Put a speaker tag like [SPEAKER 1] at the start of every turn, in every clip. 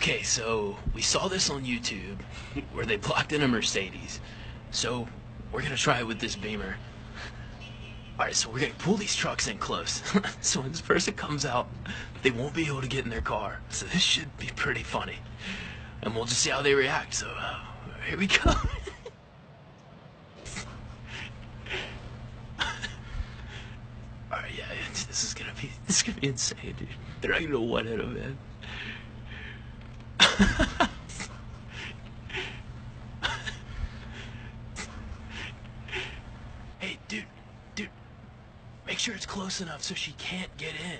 [SPEAKER 1] Okay, so we saw this on YouTube where they blocked in a Mercedes. So we're gonna try it with this Beamer. Alright, so we're gonna pull these trucks in close. So when this person comes out, they won't be able to get in their car. So this should be pretty funny. And we'll just see how they react. So here we go. Alright, yeah, this is gonna be insane, dude. They're not gonna one-hit him, man. Hey, dude, make sure it's close enough so she can't get in.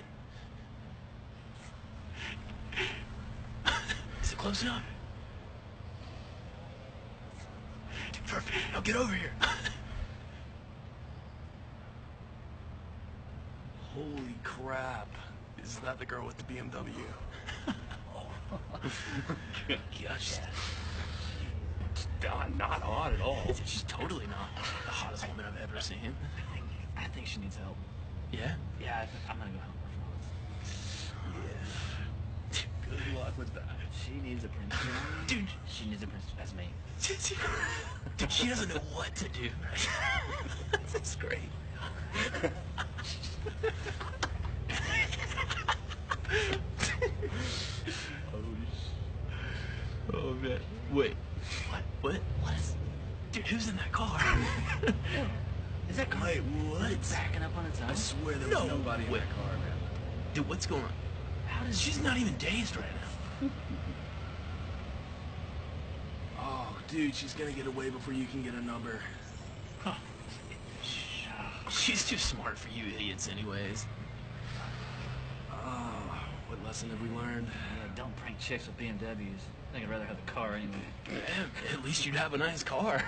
[SPEAKER 1] Is it close enough? Dude, perfect. Now get over here.
[SPEAKER 2] Holy crap. Is that the girl with the BMW?
[SPEAKER 1] Gosh.
[SPEAKER 2] Not hot at all.
[SPEAKER 1] She's totally not the hottest woman I've ever seen.
[SPEAKER 3] I think she needs help.
[SPEAKER 1] Yeah?
[SPEAKER 3] Yeah, I'm gonna go help her.
[SPEAKER 2] Yeah. Good luck with that.
[SPEAKER 3] She needs a prince.
[SPEAKER 1] Dude.
[SPEAKER 3] She needs a prince. That's me.
[SPEAKER 1] Dude, she doesn't know what to do. That's great. Oh man. Wait. What? What is... Dude, who's in that car?
[SPEAKER 3] Is that car?
[SPEAKER 2] Wait, what?
[SPEAKER 3] Is it backing up on its own?
[SPEAKER 2] I swear there was nobody in that car, man.
[SPEAKER 1] Dude, what's going on?
[SPEAKER 3] How does
[SPEAKER 1] She's not even dazed right now.
[SPEAKER 2] Oh, dude, she's gonna get away before you can get a number.
[SPEAKER 1] Huh. She's too smart for you idiots anyways.
[SPEAKER 2] Oh, what lesson have we learned?
[SPEAKER 3] Yeah, don't prank chicks with BMWs. I think I'd rather have the car anyway.
[SPEAKER 1] Yeah, at least you'd have a nice car.